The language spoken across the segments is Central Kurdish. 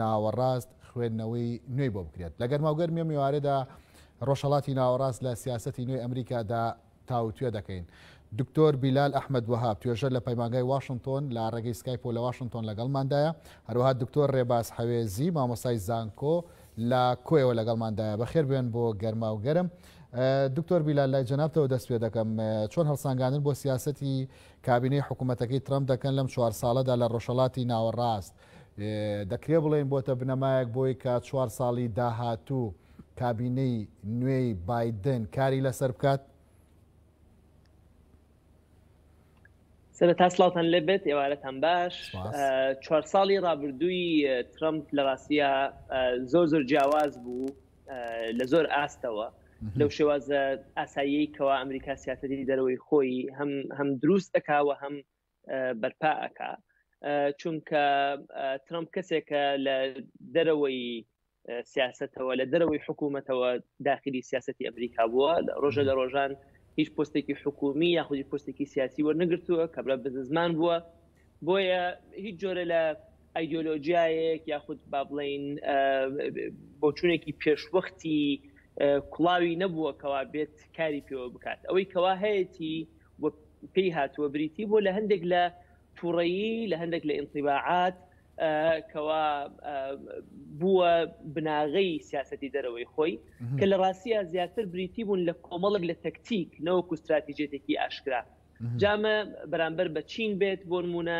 ناوەڕاست خوێندنەوەی نوێی بۆ بکرێت لە گەرماوگەرمی میوارەدا ڕۆژهەڵاتی ناوەڕاست لە سیاسەتی نوێی ئەمریکادا تاوتوێ دەکەین. دکتۆر بیلال ئەحمەد وەهاب توێژە لە پەیمانگای واشنگتن لە ڕێگەی سکایپ لە واشنگتن لەگەڵماندایە، هەروەها دکتۆر ڕێباز حەوێزی مامۆستای زانکۆ لە کۆیەوە لەگەڵماندایە. بەخێر بێن بۆ گەرماوگەرم. دکتۆر بیلال لای جەنابتەوە دەست پێ دەکەم، چۆن هەڵسانگاندن بۆ سیاسەتی کابینەی حکوومەتەکەی ترەمپ دەکەن لەم 4 ساڵەدا لە ڕۆژهەڵاتی ناوەڕاست؟ دەکرێت بڵێن بۆتە بنەمایەک بۆی کە 4 ساڵی داهاتوو کابینەی نوێی بایدن کاری لەسەر بکات؟ سەرەتا سڵاتان لێبێت، ئێوارەتان باش. 4 ساڵی ڕابردووی ترەمپ لە ڕاستیە زۆر جیاواز بوو لە زۆر ئاستەوە لەو شێوازە ئاساییەی کەوا ئەمریکا سیاسەتی دەرەوەی خۆی هەم دروست دەکاوە هەم بەرپا ئەکا، چونکە ترەمپ کەسێکە لە دەرەوەی سیاسەتەوە لە دەرەوەی حکوومەتەوە داخلی سیاسەتی ئەمریکا بووە، ڕۆژە لە ڕۆژان هیچ پۆستێکی حکومی یاخودی پۆستێکی سیاسی وەرنەگرتووە کە برا بزمان بووە، بۆیە هیچ جۆرە لە ئایدۆلۆژیایەک یاخود با بڵین بۆچوونێکی پێشوەختی کوڵاوی نەبووە کەوا بێت کاری پێوە بکات. ئەوەی کەوا هەیەی پێی هاتووە بریتی بۆ لە هەندێک لە تووڕەیی لە هەندێک لە ئینطیباعات کەوا بووە بناغەی سیاسەتی دەرەوەی خۆی کە لە ڕاستیە زیاتر بریتی بوون لە کۆمەڵک لە تەکتیک نەوەکو استراتیژێتێکی ئاشکرا. جامە بەرامبەر بە چین بێت بۆ نمونە،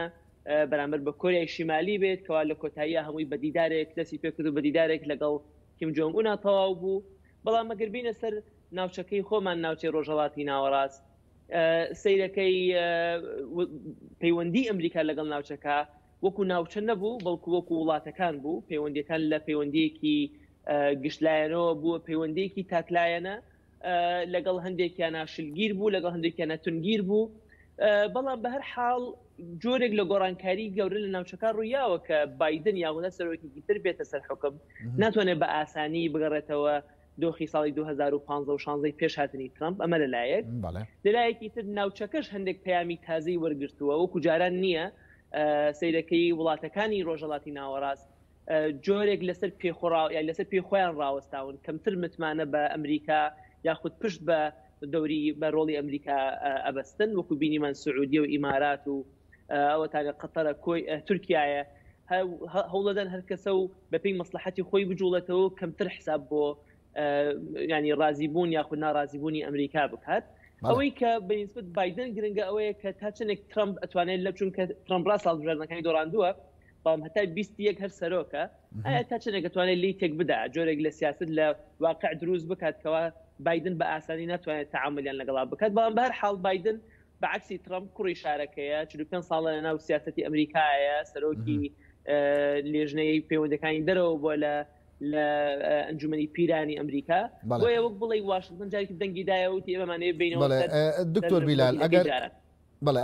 بەرامبەر بە کۆریای شیمالی بێت کەوا لە کۆتاییە هەمووی بەدیدارێک دەستی پێکرد و بەدیدارێک لەگەڵ کیم جۆنگ ئونا تەواو بوو. بەڵام ئەگەر بینە سەر ناوچەکەی خۆمان ناوچەی ڕۆژهەڵاتی ناوەڕاست، سەیرەکەی پەیوەندی ئەمریکا لەگەڵ ناوچەکە وەکو ناوچە نەبوو بەڵکو وەکو وڵاتەکان بوو، پەیوەندیەکان لە پەیوەندیەکی گشتلایەنەوە بووە، پەیوەندیەکی تاکلایەنە لەگەڵ هەندێکیان ناشلگیر بوو، لەگەڵ هەندێکیان تونگیر بوو. بەڵام بە هەر حاڵ جۆرێک لە گۆڕانکاری گەورە لە ناوچەکە ڕوویاوە کە بایدن یاغودە سەرۆکێکی تر بێتە سەر حکم ناتوانێت بە ئاسانی بگەڕێتەوە دۆخی ساڵی 2015 و 16 پێش هاتنی ترامپ. ئەمە لەلایەک لەلایەکی تر ناوچەکەش هەندێک پەیامی تازەی وەرگرتووە، وەکو جاران نییە سەیرەکەی وڵاتەکانی ڕۆژهەڵاتی ناوەڕاست جۆرێک لەسەر پێخۆڕاو یا لەسەر پێخۆیان ڕاوەستاون کەمتر متمانە بە ئەمریکا یاخود پشت بە دەوری بە ڕۆڵی ئەمریکا ئەبەستن، وەکو بینیمان سعودیە و ئیمارات و ئەوەتانە قەتەرە تورکیایە هەوڵەدەن هەر کەسە و بەپێی مەسلحەتی خۆی بجوڵێتەوە کەمتر حساب بۆ ینی ڕازیبوون یاخود ناڕازیبوونی ئەمریکا بکات. ئەوەی کە بەنسبت بایدن گرنگە ئەوەیە کە تا چنێک ترامپ ئەتوانێت لە چونکە ترامپ ڕاست هەڵبژاردنەکانی دۆڕاندووە، بەڵام هەتا 21 هەر سەرۆکە ئایا تا چنێک ئەتوانێت لی تێک بدا جۆرێک لە سیاست لە واقع دروست بکات کەوا بایدن بە ئاسانی ناتوانێت تعاملیان لەگەڵا بکات. بەڵام بە هەر حاڵ بایدن بەعکسی ترامپ کوڕی شارەکەیە، 45 ساڵە لە ناو سیاسەتی ئەمریکایە، سەرۆکی لێژنەی پەیوەندەکانی دەرەوە بۆ لە ئەنجومەنی پیرانی ئەمریکا، بۆیە وەک بڵێ واشنگتن جارێکی دەنگی دایەوتی ئێمەمانەیە بینەوە. دکتۆر بیلال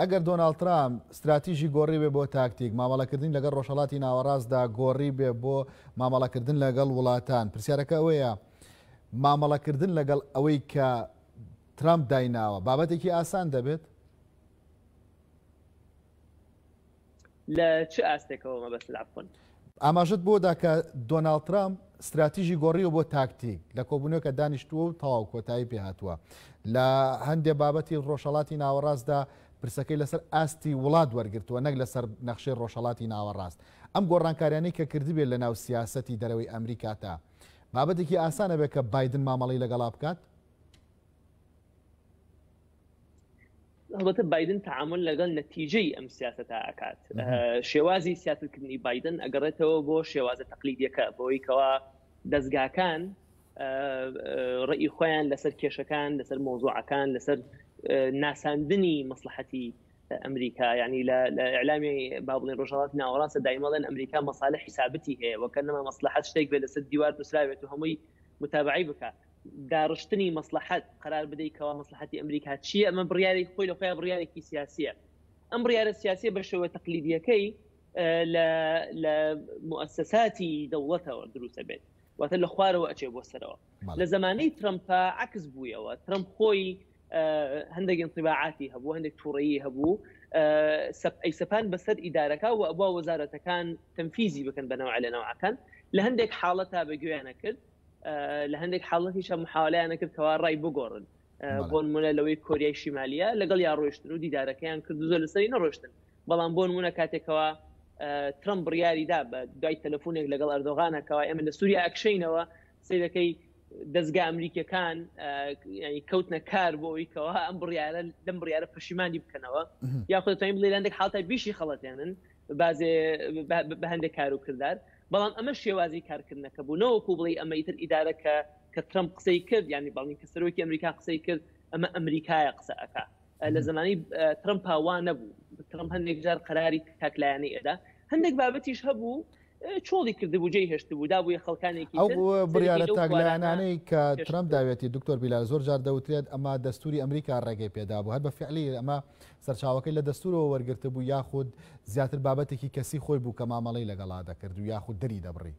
ئەگەر دۆناڵد ترامپ استراتیژی گۆڕی بێ بۆ تاکتیک مامەڵەکردن لەگەڵ ڕۆژهەڵاتی ناوەڕاستدا گۆڕی بێ بۆ مامەڵەکردن لەگەڵ وڵاتان، پرسیارەکە ئەوەیە مامەڵەکردن لەگەڵ ئەوەی کە ترامپ دایناوە بابەتێکی ئاسان دەبێت؟ لە چه ئاستێکەوە مەبەست لەعفۆن ئاماژت بۆدا کە دۆناڵد ترامپ استراتیژی گۆڕیەوە بۆ تاکتیک لە کۆبوونەوەکە دانیشتووە و تەواو کۆتایی پێهاتووە لە هەندێک بابەتی ڕۆژهەڵاتی ناوەڕاستدا پرسەکەی لەسەر ئاستی وڵات وەرگرتووە نەک لەسەر نەخشەی ڕۆژهەڵاتی ناوەڕاست. ئەم گۆڕانکاریانەی کە کردبێت لە ناو سیاسەتی دەرەوەی ئەمریکاتا بابەتێکی ئاسانە بێت کە بایدن مامەڵەی لەگەڵا بکات؟ البته بایدن تعامل لەگەڵ نەتیجەی ئەم سیاسەتە ئەکات. شێوازی سیاستکردنی بایدن ئەگەڕێتەوە بۆ شێوازە تەقلیدیەکە، بۆی کەوا دەستگاکان ڕێی خۆیان لەسەر کێشەکان، لەسەر مۆزوعەکان، لەسەر ناساندنی مەسلحەتی ئەمریکا، یعنی لە ئیعلامی با بڵێن ڕۆژهەڵاتی ناوەڕاستە دایمەڵێن ئەمریکا مەسالحی ثابتی هەیە، وەکەنەما مەسلحەت شتێک بێت لەسەر دیوار نووسراوێت و هەمووی متابعی بکات. داڕشتنی مەسلحەت قرار بدەیت کەوا مەسلحەتی ئەمریکا چییە، ئەمە بڕیارێکی خۆی لە خۆیان بڕیارێکی سیاسیە. ئەم بڕیارە سیاسیە بە شێوە تەقلیدیەکەی لە مؤسساتی دەوڵەتەوە دروستە بێت، واتە لە خوارەوە ئەچێ بۆ سەرەوە. لە زمانەی ترامپا عکس بوویەوە، ترامپ خۆی هەندێک انطباعاتی هەبوو، هەندێک تووڕەیی هەبوو ئەی سەپان بەسەر ئیدارەکە و ئەبوا وەزارەتەکان تەنفیزی بکەن بەنەوە لە نەوەکان لە هەندێک حاڵەتا بەگوێیانە کرد لە هەندێک حاڵەتیشە محاولەیانە کرد کەوا ڕای بگۆڕن بۆ نمونە لەوەی کۆریای شیمالیە لەگەڵ یا ڕۆیشتن و دیدارەکەیان کرد و زۆر لەسەری نەڕۆشتن بەڵام بۆ نمونە کاتێکەوە ترامپ بڕیاریدا بە دوای تەلەفۆنێک لەگەڵ ئەردۆغانەکەەوە ئێمە لە سووریا ئەکشینەوە سیرەکەی دەستگا ئەمریکەکان کەوتنە کار بۆ ئەوەیکەوە ئەم بڕیارە لەم بڕیارە پەشیمانی بکەنەوە یاخود توانین بڵێ هەندێک حاڵەتە بیشی خەڵەتیانن بازێ بە هەندێک کار و کردار بەڵام ئەمە شێوازی کارکردنەکە بوو نەوەکو بڵێ ئەمە ئیتر ئیدارەکە کە ترامپ قسەی کرد یعنی باڵنی کە سەرۆکی ئەمریکا قسەی کرد ئەمە ئەمریکایە قسە ئەکا لە زمانی ترامپ وا نەبوو ترامپ هەندێک جار قەراری تاکلایانەی ئەدا هەندێک بابەتیش هەبوو چۆڵی کردبوو جێی هێشت بوو دابووە خەڵکانێکی ئەو بڕیارە تاگلایانانەی کە ترامپ داوێتی دکتۆر بیلال زۆر جار دەوترێت ئەمە دەستوری ئەمریکا ڕێگەی پێدا بوو هەر بە فعلی ئەمە سەرچاوەکەی لە دەستورەوە وەرگرتە بوو یاخود زیاتر بابەتێکی کەسی خۆی بوو کە مامەڵەی لەگەڵا دەکرد و یاخود دەری دەبڕی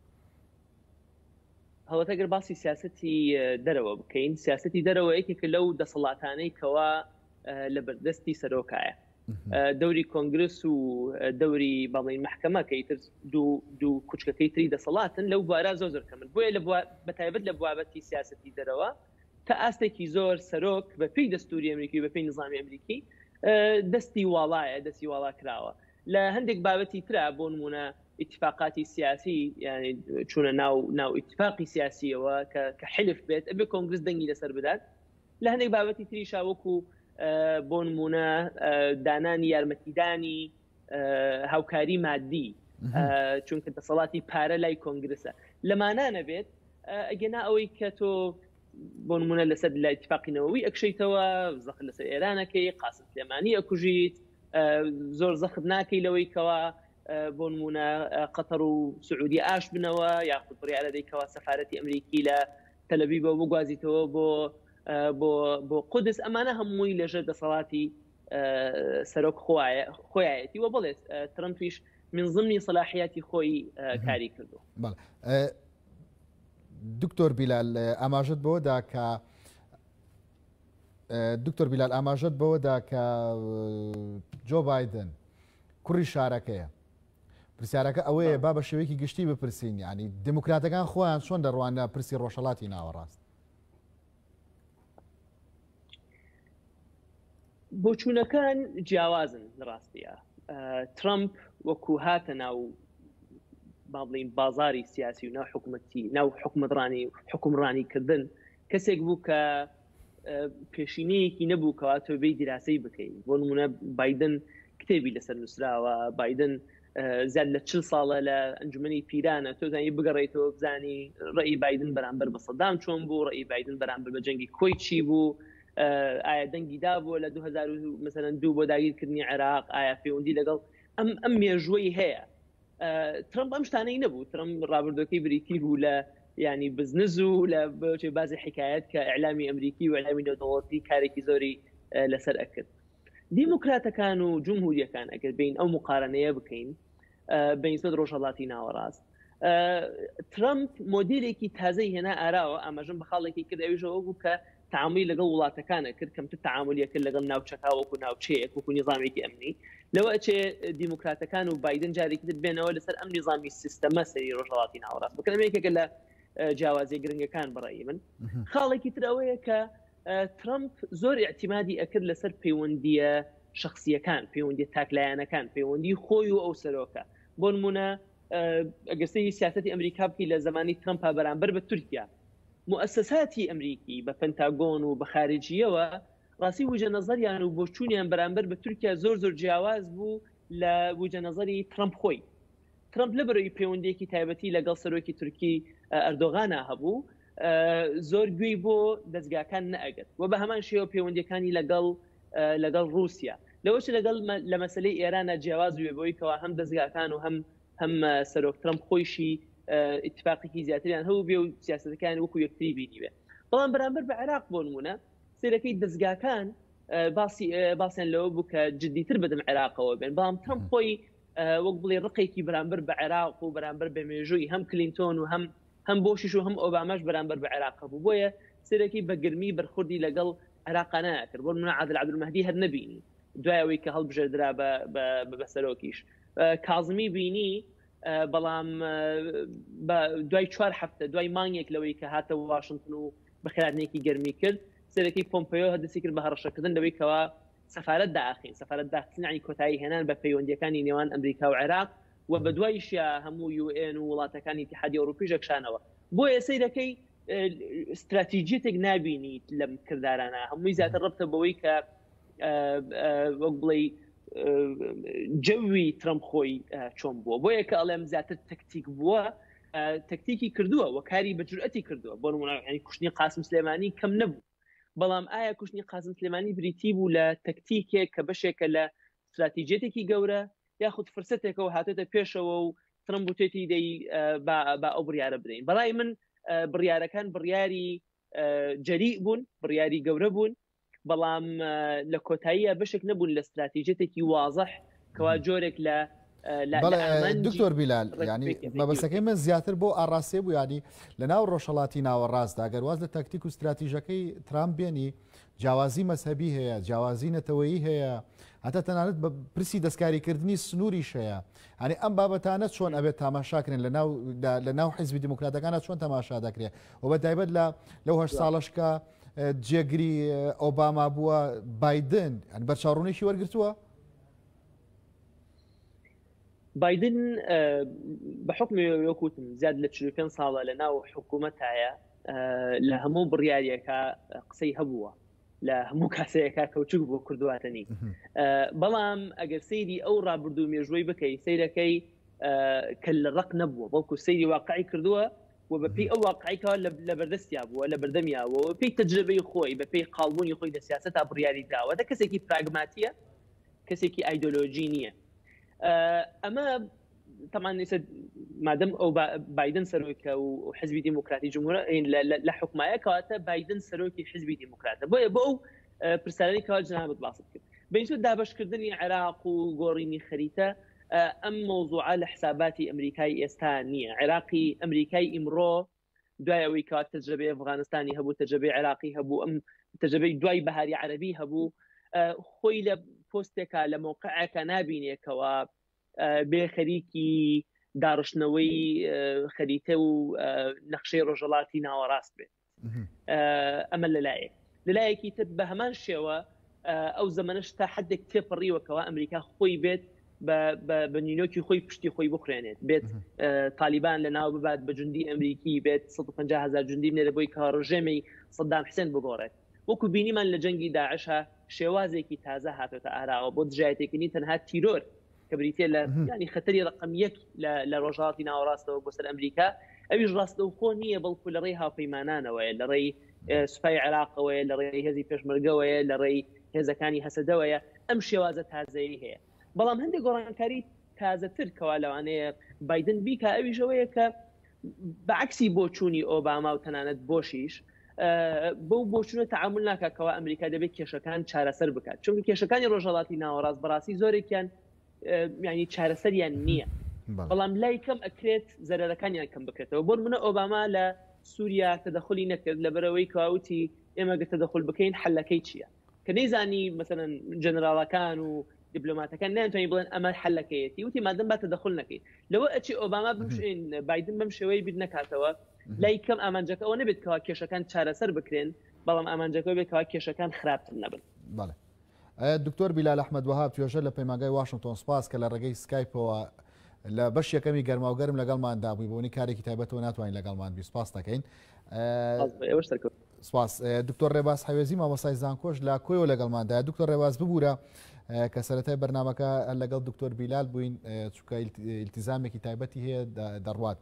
هەوڵەتەگەر باسی سیاسەتی دەرەوە بکەین سیاسەتی دەرەوە یەکێکە لەو دەسەڵاتانەی کەوا لە بەردەستی سەرۆکایە دەوری کۆنگرس و دەوری بەڵین محکەمە کە ئیتر دوو کوچکەکەی تری دەسەڵاتن لەو بوارە زۆر کەمن بۆیە بەتایبەت لە بوابەتی سیاسەتی دەرەوە تا ئاستێکی زۆر سەرۆک بە پێی دەستوری ئەمریکی بە پێی نظامی ئەمریکی دەستی واڵایە دەستی واڵا کراوە لە هەندێک بابەتی ترا بۆ نمونە اتفاقاتی سیاسی یعنی چونە ناو اتفاقی سیاسیەوە کە حلف بێت ئەبێ کۆنگرس دەنگی لەسەر بدات لە هەندێک بابەتی تریشا وەکو بۆ نمونە دانانی یارمەتیدانی هاوکاری مادی چونکە دەسەڵاتی پارە لای کۆنگرسە لەمانانە بێت ئەگەنا ئەوەی کە تۆ بۆ نمونە لەسەر لە اتفاقینەوەی ئەکشیتەوە زەخت لەسەر ئێرانەکەی قاسم سلێمانی ئەکوژیت زۆر زەخت ناکەی لەوەی کەوا بۆ نمونە قەتەر و سعودی ئاش بنەوە یاخود بڕیارە دەیکەوە سەفارەتی ئەمریکی لە تەلەڤیڤ بگوازیتەوە بۆ قودس ئەمانە هەمووی لەژێر دەسەڵاتی سەرۆک خۆیەتی وە بڵێت ترامپیش من ضمنی صلاحیاتی خۆی کاری کردو. دکتۆر بیلال ئاماژت بۆدا کە دکتۆر بیلال ئاماژت بەوەدا کە جۆ بایدن کوڕی شارەکەیە پرسیارەکە ئەوەیە با بە شێوەیەکی گشتی بپرسین ینی دموکراتەکان خۆیان چۆن دەڕوانە پرسی ڕۆژهەڵاتی ناوەڕاست بۆچوونەکان جیاوازن ڕاستیە ترامپ وەکو هاتە ناو بابڵین بازاری سیاسی و ناو حکومڕانیکردن کەسێک بوو کە پێشینەیەکی نەبوو کەوا تۆ بێی دیراسی بکەین بۆ نمونە بایدن کتێبی لەسەر نووسراوە بایدن زیاد لە 40 ساڵە لە ئەنجومەنی پیرانە تۆ زانی بگەڕێیتەوە بزانی ڕێی بایدن بەرامبەر بە سەدام چۆن بوو ڕێی بایدن بەرامبەر بە جەنگی کۆی چی بوو ئایا دەنگی دابووە لە 2002 بۆ داگیرکردنی عێراق ئایا پەیوەندی لەگەڵ ئەم مێژوەی هەیە ترامپ ئەم شتانەی نەبوو ترامپ ڕابردۆکەی بریتی بوو لە ینی بزنس و لە بازی حکایەت کە ئیعلامی ئەمریکی و ئیعلامی نێودەوڵەتی کارێکی زۆری لەسەر ئەکرد دیموکراتەکان و جمهوریەکان ئەگەر بین ئەو مقارنەیە بکەین بەنسبەت ڕۆژهەڵاتی ناوەڕاست ترامپ مۆدیلێکی تازەی هێنا ئاراوە ئاماژەم بە خاڵێکی کرد ئەویژەوە بوو کە تعاملی لەگەڵ وڵاتەکانە کرد کەمتر تعاملیە کرد لەگەڵ ناوچەکە وەکو ناوچەیەک وەکو نظامێکی ئەمنی لەوە ئەچێ دیموکراتەکان و بایدن جارێکی تر بێنەوە لەسەر ئەم نظامی سیستەمە سەری ڕۆژهەڵاتی ناوەڕاست بکەمێکێکە لە جیاوازی گرنگەکان بەڕێی من خاڵێکی تر ئەوەیە کە ترامپ زۆر اعتیمادی ئەکرد لەسەر پەیوەندیە شخصیەکان پەیوەندی تاکلایەنەکان پەیوەندی خۆی و ئەو سەرۆکە بۆ نمونە ئەگەستەی سیاسەتی ئەمریکا بکەی لە زمانی ترامپا بەرامبەر بە تورکیا مؤسساتی ئەمریکی بە پەنتاگۆن و بە خارجیەوە ڕاستی وجە نەزەریان و بۆچوونیان بەرامبەر بە تورکیا زۆر جیاواز بوو لە وجە نەزەری ترامپ خۆی ترامپ لەبەرەوەی پەیوەندیەکی تایبەتی لەگەڵ سەرۆکی تورکی ئەردۆغانە هەبوو زۆر گوێی بۆ دەستگاکان نەئەگەت و بە هەمان شێوە پەیوەندیەکانی لەگەڵ رووسیا لەوەش لەگەڵ لە مەسلەی ئێرانە جیاواز وێ بۆی کەوا هەم دەستگاکان و هەم سەرۆک ترامپ خۆیشی اتفاقێکی زیاتریان هەبوو بێ و سیاسەتەکان وەکو یەکتری بینی بێ بەڵام بەرامبەر بە عێراق بۆ نمونە سێرەکەی دەستگاکان باسییان لەوە بوو کە جددیتر بدەم عێراقەوە بێن بەڵام ترامپ خۆی وەک بڵێ ڕقێکی بەرامبەر بە عێراق و بەرامبەر بە مێژووی هەم کلینتۆن و هەم بۆشیش و هەم ئۆباماش بەرامبەر بە عێراق بوو بۆیە سێرەکەی بە گرمی بەرخوردی لەگەڵ عێراقانە کرد بۆ منە عادل عەبدولمەهدی هەر نەبینی دوایەوەی کە هەڵبژێردرا بە سەرۆکیش. کازمی بینی بەڵام دوای 4 هەفتە دوای مانگێک لەوەی کە هاتە واشنگتن و بەخێراتنێکی گەرمی کرد، سەرەکی پۆمپیۆ هەدەسی کرد بە هەڕەشەکردن لەوەی کەوا سەفارەت داخین، سەفارەت داخستنی کۆتایی هێنان بە پەیوەندیەکانی نێوان ئەمریکا و عێراق و بە دوایشیە هەموو UN و وڵاتەکانی اتحادیە ئەوروپی ژەکشانەوە. بۆ ئێسەی دەکەی استراتیژیەتێک نابینیت لەم کردارانە، هەمووی زیاتر ڕبتە بەوەی کە وەک بڵێ جەوی ترەمپ خۆی چۆن بووە. بۆیە کە ئەڵێم زیاتر تەکتیک بووە، تەکتیکی کردووە و کاری بە جورئەتی کردووە. بۆ نمونە کوشتنی قاسم سلێمانی کەم نەبوو، بەڵام ئایا کوشتنی قاسم سلێمانی بریتی بوو لە تەکتیکێک کە بەشێکە لە استراتیژیەتێکی گەورە یاخود فرسەتێکەوە هاتێتە پێشەوە و ترەمپ بوتێتی دەی با ئەو بڕیارە بدەین. بەڵای من بڕیارەکان بڕیاری جەریء بوون، بڕیاری گەورە بوون، بەڵام لە کۆتاییە بەشێک نەبوون لە استراتیژیەتێکی وازەح کەوا جۆرێک لە دکتۆر بیلال، ینی مەبەستەکەی من زیاتر بۆ ئاڕاستێ بوو، ینی لە ناو ڕۆژهەڵاتی ناوەڕاستدا گەرواز لە تاکتیک و استراتیژەکەی ترامپ بێنی جیاوازی مەسەبی هەیە، جیاوازی نەتەوەیی هەیە، هەتا تەنانەت بە پرسی دەستکاریکردنی سنووریش هەیە. هەنی ئەم بابەتانە چۆن ئەبێت تاماشاکرێن لە ناو حیزبی دیموکراتەکانە چۆن تەماشا دەکرێت و بەتایبەت لەو 8 ساڵەشکە جێگری ئۆباما بووە بایدن بەرچاوڕوونێکی وەرگرتووە؟ بایدن بە حکمی وەکوتم زیاد لە 45 ساڵە لە ناو حکوومەتایە، لە هەموو بڕیارێکە قسەی هەبووە، لە هەموو کاسەیەکە کەوچک بۆ کردواتنی. بەڵام ئەگەر سەیری ئەو ڕابردوو مێژوەی بکەی سەیرەکەی کە لە ڕق نەبووە، بەڵکو سەیری واقعی کردووە و بەپێی ئەو واقعیکەوە لە بەردەستیا بووە، لە بەردەمیاوە، پێی تەجربەی خۆی بەپێی قاڵبوونی خۆی لە سیاسەتا بڕیاری داوە. دە کەسێکی پراگماتیە، کەسێکی ئایدۆلۆژی نییە. ئەمە تەمان مادەم ئەو بایدن سەرۆکە و حزبی دیموکراتی جمهورە لە حکومایە کەواتە بایدن سەرۆکی حزبی دیموکراتە. بۆیە بۆ ئەو پرسیارەی کەوا جنابەت باست کرد بەیسو دابەشکردنی عێراق و گۆڕینی خەریتە، ئەم مۆزوعە لە حساباتی ئەمریکای ئێستا نییە. عێراقی ئەمریکای ئیمڕۆ دوای ئەوەی کات تەجربەی ئەفغانستانی هەبوو، تەجربەی عێراقی هەبوو، ئەم تەجربەی دوای بەهاری عەرەبی هەبوو، خۆی لە پۆستێکە لە موقعەکە نابینێکەوە بێ خەریکی داڕشتنەوەی خەریتە و نەخشەی ڕۆژهەڵاتی ناوەڕاست بێت. ئەمە لەلایەکی تر بە هەمان شێوە ئەو زەمانەش تا حدێک تێپەڕیوەکەوە ئەمریکا خۆی بێت بە نینۆکی خۆی پشتی خۆی بخوێنێت، بێت تالیبان لە ناو ببات بە جوندی ئەمریکی، بێت 150,000 جوندی بنێرە بۆی کە ڕژێمەی سەدام حسێن بگۆڕێت. وەکو بینیمان لە جەنگی داعشە شێوازێکی تازە هاتۆتە ئاراوە بۆ دژایەتێکنی تەنها تیرۆر کە بریتێ لە ینی خەتەری ڕقم 1 لە ڕۆژهەڵاتی ناوەڕاستەوە بۆ سەر ئەمریکا، ئەویش ڕاستەوخۆ نییە، بەڵکو لە ڕێی هاوپەیمانانەوەیە، لە ڕێی سوپای عێراقەوەیە، لە ڕێی هێزی پێشمەرگەوەیە، لە ڕێی هێزەکانی هەسەدەوەیە. ئەم شێوازە تازەیی هەیە. بەڵام هەندێک گۆڕانکاری تازەتر کەوا لەوانەیە بایدن بیکە ئەویشەوەیە کە بەعکسی بۆچوونی ئۆباما و تەنانەت بۆشیش بەو بۆچوونە تەعامل ناکەکەوە ئەمریکا دەبێت کێشەکان چارەسەر بکات، چونکە کێشەکانی ڕۆژهەڵاتی ناوەڕاست بەڕاستی زۆرێکیان ینی چارەسەریان نییە، بەڵام لای کەم ئەکرێت زەرەرەکانیان کەم بکرێتەوە. بۆ منە ئۆباما لە سووریا تەدەخلی نەکرد لەبەرەوەی کەوتی ئێمە گە تەدەخل بکەین حەلەکەی چییە، کە نەیزانی مەسەلەن جەنەراڵەکان و دیبلۆماتەکان ناتوانین بڵێن ئەمە حەلەکەیەتی، وتی مادەم با تەدەخل نەکەیت. لەوە ئەچی ئۆباما بمشێن بایدن بەم شێوەی بیر نەکاتەوە، لای کەم ئامانجەکەەوە نەبێت کەوا کێشەکان چارەسەر بکرێن، بەڵام ئامانجەکە بێت کەوا کێشەکان خراپتر نەبن. بەڵێ. دکتۆر بیلال ئەحمەد وەهاب توێژە لە پەیمانگای واشنگتن سپاس کە لە ڕێگەی سکایپەوە لە بەش یەکەمی گەرماوگەرم لەگەڵماندا بووی، بۆنی کارێکی تایبەتەوە ناتوانین لەگەڵمان بی. سپاس دەکەین. سپاس. دکتۆر ڕێباز حەوێزی مامۆستای زانکۆش لە کۆیەوە لەگەڵماندا. دکتۆر ڕێباز ببوورە کە سەرەتای بەرنامەکە لەگەڵ دکتۆر بیلال بووین، چونکە ئیلتیزامێکی تایبەتی هەیە دەڕوات.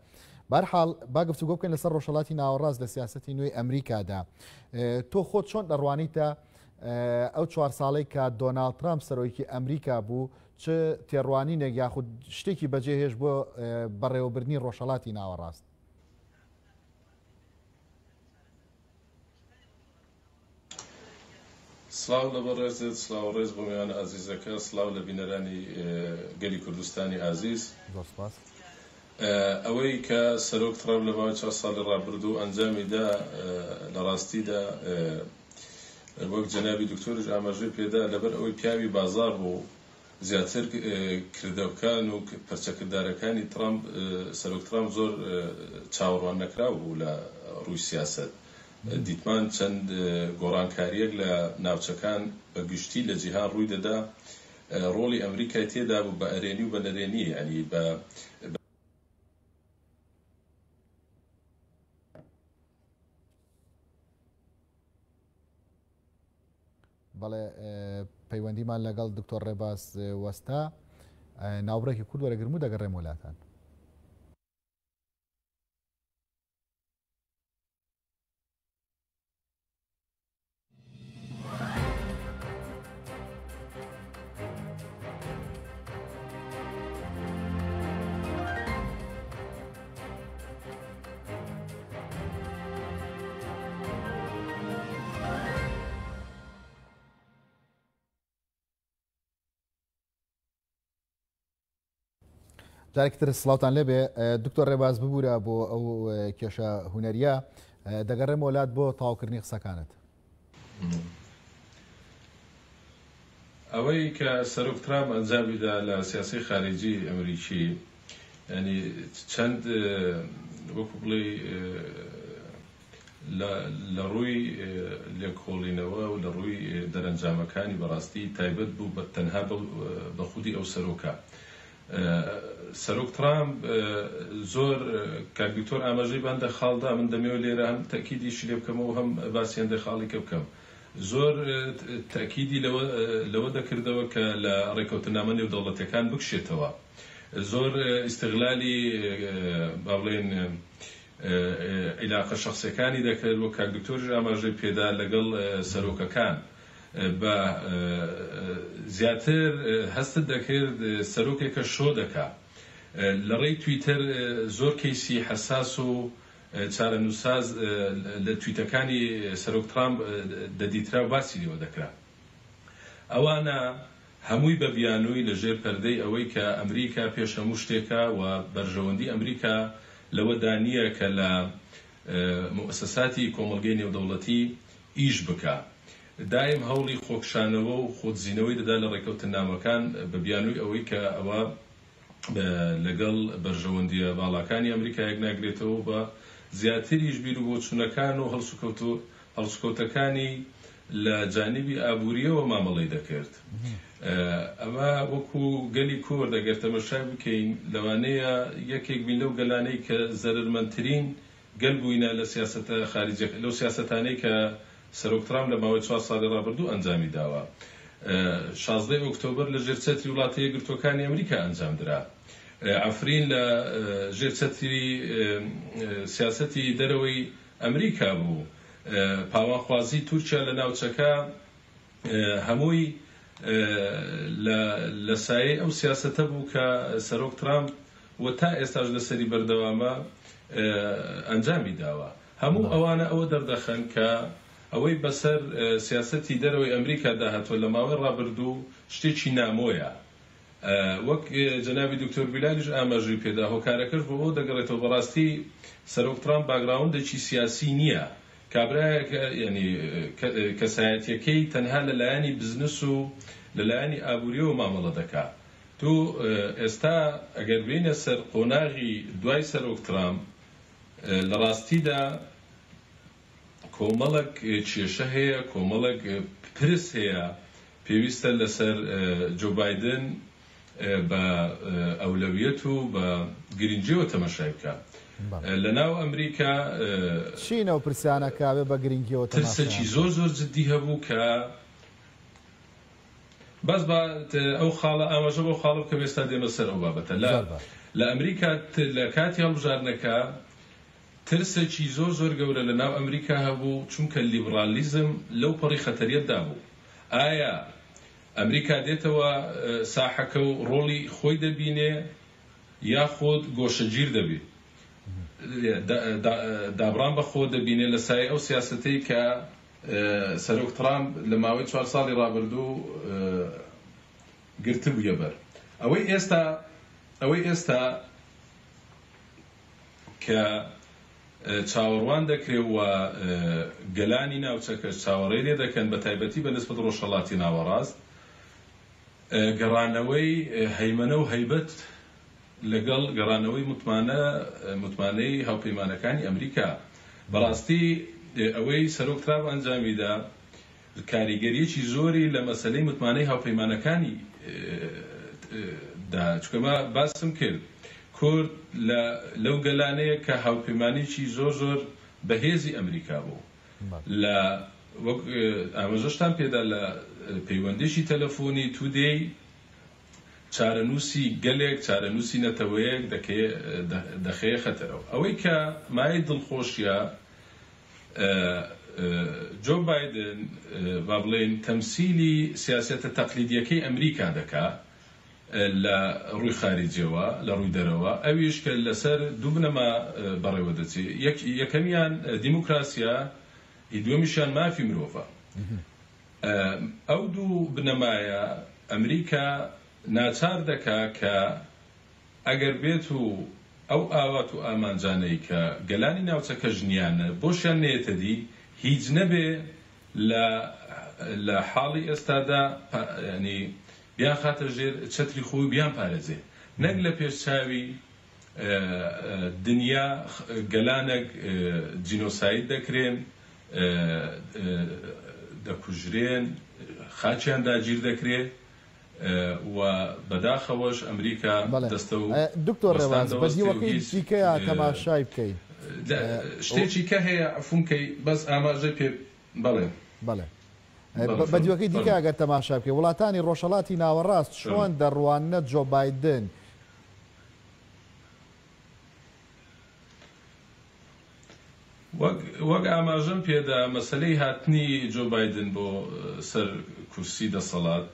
بەرحاڵ با گفتوگۆ بکەین لەسەر ڕۆژهەڵاتی ناوەڕاست لە سیاسەتی نوێی ئەمریکادا. تۆ خۆت چۆن دەڕوانیتە ئەو 4 ساڵەی کە دۆناڵد ترامپ سەرۆکی ئەمریکا بوو چ تێڕوانینێک یاخود شتێکی بەجێهێش بۆ بەڕێوەبردنی ڕۆژهەڵاتی ناوەڕاست؟ سلااو لە بەڕێزت، سلااو ڕێز بۆ میوان ئازیزەکە، سلااو لە بینەرانی گەلی کوردستانی ئازیز. ئەوەی کە سەرۆک ترامپ لە ماوەی 4 ساڵی ڕابردوو ئەنجامیدا لە ڕاستیدا وەک جەنابی دکتۆرش ئاماژەی پێدا لەبەر ئەوەی پیاوی بازار بۆ زیاتر کردەوەکان و پەرچەکردارەکانی ترامپ سەرۆک ترامپ زۆر چاوەڕوان نەکراو بوو لە ڕووی سیاست دیتمان چەند گۆڕانکاریەک لە ناوچەکان بە گشتی لە جیهان ڕووی دەدا ڕۆڵی ئەمریکای تێدا بوو بە ئەرێنی و بە نەرێنی ینی بە بەڵێ پەیوەندیمان لەگەڵ دکتۆر ڕێباز وەستا ناوبڕێکی کورد وەرەگرم و دەگەڕێم وڵاتان. جارێکتر سڵاوتان لێبێ دکتۆر ڕێباز ببوورە بۆ ئەو کێشە هونەریە دەگەڕێم وڵات بۆ تاواوکردنی قسەکانت. ئەوەی کە سەرۆک ترامپ ئەنجامیدا لە سیاسی خارجی ئەمریکی ینی چەند وەکو بڵێ لە ڕووی لێکۆڵینەوە و لە ڕووی دەرەنجامەکانی بەڕاستی تایبەت بوو تەنها بە خودی ئەو سەرۆکە. سەرۆک ترامپ زۆر کاکدکتۆر ئاماژەی بەندە خاڵدا من دەمەوێت لێرە هەم تەکیدیشی لێ بکەمەوە هەم باسیێندە خاڵێکە بکەم. زۆر تەکیدی لەوە دەکردەوە کە لە ڕێکەوتنامە نێودەوڵەتیەکان بکشێتەوە. زۆر ئیستیغلالی با بڵێن عیلاقە شەخسیەکانی دەکرد وە کاکدکتۆر ئاماژەی پێدا لەگەڵ سەرۆکەکان بە زیاتر هەستت دەکرد سەرۆکێکە شۆ دەکا لە ڕێی تویتەر زۆر کەیسی حەساس و چارەنووساز لە تویتەکانی سەرۆک ترامپ دەدیترا و باسی لێوە دەکرا. ئەوانە هەمووی بە بیانووی لەژێر پەردەی ئەوەی کە ئەمریکا پێش هەموو شتێکە و بەرژەوەندی ئەمریکا لەوە دانیە کە لە مؤسساتی کۆمەڵگەی نێودەوڵەتی ئیش بکە. دایم هەوڵی خۆکشانەوە و خۆتزیینەوەی دەدا لە ڕێکەوتنامەکان بە بیانووی ئەوەی کە ئەوە لەگەڵ بەرژەوەندیە باڵاکانی ئەمریکا یەک ناگرێتەوە بە زیاتریش بیر و بۆچوونەکان و هەڵسوکەوتەکانی لە جانیبی ئابووریەوە مامەڵەی دەکرد. ئەمە وەکو گەلی کورد ئەگەر تەمەشای بکەین لەوانەیە یەکێک بین لەو گەلانەی کە زەرمەندترین گەل بووینە لە سیاسەتە خارجیەکە لەو سیاسەتانەی کە سەرۆک ترامپ لە ماوەی 4 ساڵی ڕابردوو ئەنجامی داوە. 16 ئۆکتۆبر لە ژێرچەتری وڵاتە یەکگرتووەکانی ئەمریکا ئەنجامدرا. ئەفرین لە ژێرچەتری سیاسەتی دەرەوەی ئەمریکا بوو. پاوانخوازی تورکیا لە ناوچەکە هەمووی لە سایەی ئەو سیاسەتە بوو کە سەرۆک ترامپ و تا ئێستاش لەسەری بەردەوامە ئەنجامی داوە. هەموو ئەوانە ئەوە دەردەخەن کە ئەوەی بەسەر سیاسەتی دەرەوەی ئەمریکا داهاتوە لە ماوەی ڕابردوو شتێکی نامۆیە. وەک جەنابی دکتۆر بیلالیش ئاماژەی پێدا هۆکارەکەش بۆ ئەو دەگەڕێتەوە بەڕاستی سەرۆک ترامپ باگراوندێکی سیاسی نییە. کابرایەکە ینی کەسایەتیەکەی تەنها لەلایەنی بزنس و لەلایەنی ئابووریەوە مامەڵە دەکات. تو ئێستا ئەگەر بینە سەر قۆناغی دوای سەرۆک ترامپ لە ڕاستیدا کۆمەڵک کێشە هەیە، کۆمەڵک پرس هەیە پێویستە لەسەر جۆ بایدن بە ئەولەویەت و بە گرنگیەوە تەماشای بکات. لە ناو ئەمریکا چینە و پرسیانەکە بە گرنگیەوە ترسێکی زۆر زۆر جددی هەبوو کە بەس بە ئەو خاڵە ئاماژە بۆ خاڵ کە ئێستا دێمە سەر ئەو بابەتە لە ئەمریکا لە کاتی هەڵبژارنەکە ترسێکی زۆر زۆر گەورە لە ناو ئەمریکا هەبوو چونکە لیبرالیزم لەو پەڕی خەتەریەتدا بوو. ئایا ئەمریکا دێتەوە ساحەکە و ڕۆڵی خۆی دەبینێ یاخۆت گۆشەگیر دەبێت؟ دابران بەخۆ دەبینێ لە سایە ئەو سیاسەتەی کە سەرۆک ترامپ لە ماوەی 4 ساڵی ڕابردوو گرتە بوویە بەر. ئەوەی ئێستا کە چاوەڕوان دەکرێت و گەلانی ناوچەکە چاوەڕێ لێ دەکەن بە تایبەتی بەنسبەت ڕۆژهەڵاتی ناوەڕاست گەڕانەوەی هەیمەنە و هەیبەت لەگەڵ گەڕانەوەی متمانەی هاوپەیمانەکانی ئەمریکا بەڕاستی ئەوەی سەرۆک ترامپ ئەنجامیدا کاریگەریەکی زۆری لە مەسەلەی متمانەی هاوپەیمانەکانی دا چکەمە باسم کرد کورد لەو گەلانەیە کە هاوپەیمانێکی زۆر بەهێزی ئەمریکا بوو لە وەک ئاماژەشتان پێدا لە پەیوەندیشی تەلەفۆنی تودەی چارەنووسی گەلێک چارەنووسی نەتەوەیەک دەخەیە خەتەرەوە ئەوەی کە مای دڵخۆشیە جۆ بایدن با بڵێن تەمسیلی سیاسەتە تەقلیدیەکەی ئەمریکا دەکا لە ڕووی خارجیەوە لە ڕووی دەرەوە ئەویش کە لەسەر دوو بنەما بەڕێوە دەچێت یەکەمیان دیموکراسیە دووەمیشیان مافی مرۆڤە ئەو دوو بنەمایە ئەمریکا ناچار دەکا کە ئەگەر بێت و ئەو ئاوات و ئامانجانەی کە گەلانی ناوچەکە ژنیانە بۆشیان نێتە دی هیچ نەبێ لە حاڵی ئێستادا ینی بیان خاتە ژێر چەتری خۆی بیان پارێزێ نەک لە پێشچاوی دنیا گەلانێک جینۆساید دەکرێن دەکوژرێن خاچیان داگیر دەکرێت و بەداخەوەش ئەمریکا دەستە و دکتۆر ڕێواز بەدیوەکەی دیکەیە تەماشای بکەین شتێکی کە هەیە عفومکەی بەس ئاماژەی پێ بەڵێ بەدیوەکەی دیکە ئەگەر تەماشا بکەی وڵاتانی ڕۆژهەڵاتی ناوەڕاست چۆن دەڕوانە جۆ بایدن وەک ئاماژەم پێدا مەسەلەی هاتنی جۆ بایدن بۆ سەر کورسی دەسەڵات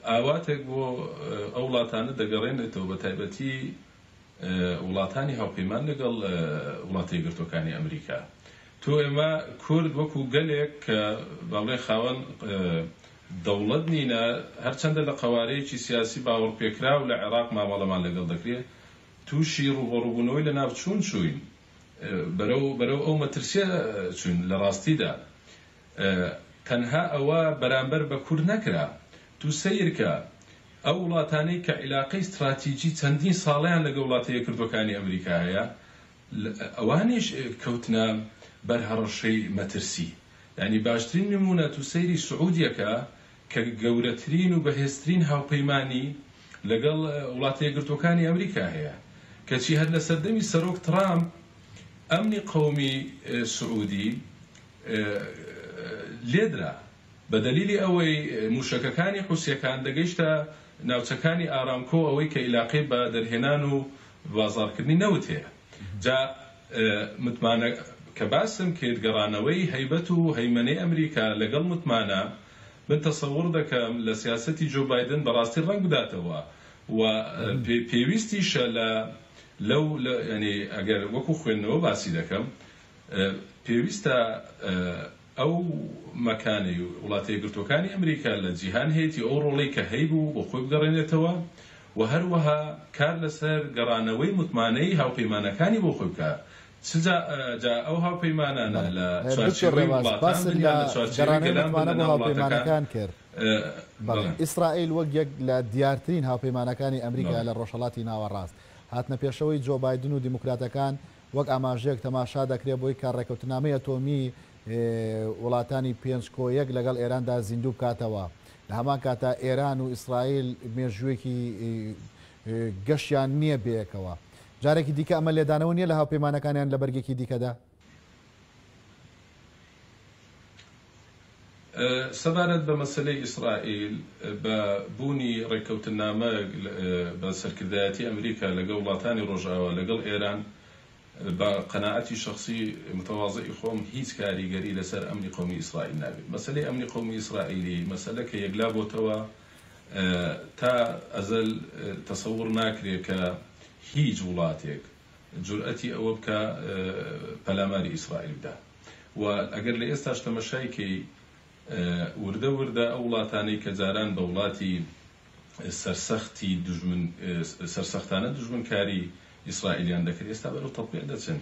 ئاواتێک بۆ ئەو وڵاتانە دەگەڕێنێتەوە بە تایبەتی وڵاتانی هاوپەیمان لەگەڵ وڵاتی یەکگرتووەکانی ئەمریکا تۆ ئێمە کورد وەکو گەلێک کە باڵێ خاوەن دەوڵەت نینە هەرچەندە لە قەوارەیەکی سیاسی باوەڕپێکرا و لە عێراق مامەڵەمان لەگەڵ دەکرێت تووشی ڕوبەڕووبوونەوەی لە ناوچوون چوین بەرەو ئەو مەترسیە چوین لە ڕاستیدا تەنها ئەوە بەرامبەر بە کورد نەکرا تو سەیرکە ئەو وڵاتانەی کە عیلاقەی استراتیجی چەندین ساڵیان لەگە وڵاتە یەکگرتووەکانی ئەمریکا هەیە ئەوانیش کەوتنە بەرهەڕەشەی مەترسی یعنی باشترین نمونە تو سەیری سعودیەکە کە گەورەترین و بەهێزترین هاوپەیمانی لەگەڵ وڵاتە یەکگرتووەکانی ئەمریکا هەیە کەچی هەر لە سەردەمی سەرۆک ترامپ ئەمنی قەومی سعودی لێدرا بە دەلیلی ئەوەی موشەکەکانی حوسیەکان دەگەیشتە ناوچەکانی ئارامکۆ ئەوەی کە عیلاقەی بە دەرهێنان و بازاڕکردنی نەوت هەیە جا متمانە کە باسم کرد گەڕانەوەی هەیبەت و هەیمەنەی ئەمریکا لەگەڵ متمانە من تەسەوڕ دەکەم لە سیاسەتی جۆ بایدن بەڕاستی ڕەنگ بداتەوە و پێویستیشە لەو ینی ئەگەر وەکو خوێندنەوە باسی دەکەم پێویستە ئەو مەکانەی وڵاتە یەکگرتووەکانی ئەمریکا لە جیهان هەیەی ئەو ڕۆڵەی کە هەیبوو بۆ خۆی بگەڕێنێتەوە و هەروەها کار لەسەر گەڕانەوەی متمانەی هاوپەیمانەکانی بۆ خۆی بکات جا ئەو هاوپەیمانانە لە چوارچێوەی هاوپەیمانەکان کرد ئیسرائیل وەک یەک لە دیارترین هاوپەیمانەکانی ئەمریکا لە ڕۆژهەڵاتی ناوەڕاست هاتنە پێشەوەی جۆ بایدن و دیموکراتەکان وەک ئاماژەیەک تەماشا دەکرێت بۆی کارڕێکەوتنامەی ئەتۆمی وڵاتانی پێنجکۆیەک لەگەڵ ئێراندا زیندوو بکاتەوە لە هەمان کاتە ئێران و ئیسرائیل مێژوویەکی گەشتیان نییە بەیەکەوە جارێکی دیکە ئەمە لێدانەوە نییە لە هاوپەیمانەکانیان لە بەرگێکی دیکەدا سەبارەت بە مەسەلەی ئیسرائیل بە بوونی ڕێککەوتنامە بە سەرکردایەتی ئەمریکا لەگەڵ وڵاتانی ڕۆژئاوا لەگەڵ ئێران بە قەناعەتی شخصی متەواضعی خۆم هیچ کاریگەری لەسەر ئەمنی قەومی ئیسرائیل نابێت مەسەلەی ئەمنی قەومی ئیسرائیلی مەسەلە کە یەکلا بۆتەوە تا ئەزەل تەسەوڕ ناکرێت کە هیچ وڵاتێک جورئەتی ئەوە بکە پەلاماری ئیسرائیل بدا و ئەگەر لە ئێستاش تەمەشایکەی وردە ئەو وڵاتانەی کە جاران بە وڵاتی سەرسەختانە دژمنکاری ئیسرائیلیان دەکرد ئێستا بەرەو تەطبیق دەچن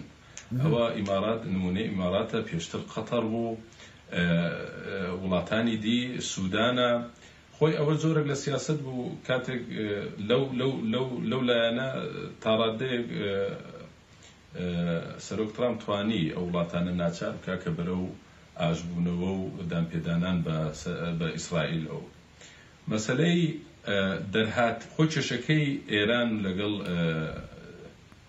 ئەوە ئیمارات نمونەی ئیماراتە پێشتر قەتەر بوو وڵاتانی دی سوودانە خۆی ئەوە زۆرێک لە سیاست بوو کاتێک لەو لایەنە تا ڕادەیەک سەرۆک ترامپ توانی ئەو وڵاتانە ناچار بکە کە بەرەو ئاژبوونەوە و دامپێدانان بە ئیسرائیل ئەو مەسەلەی دەرهات خۆ کێشەکەی ئێران لەگەڵ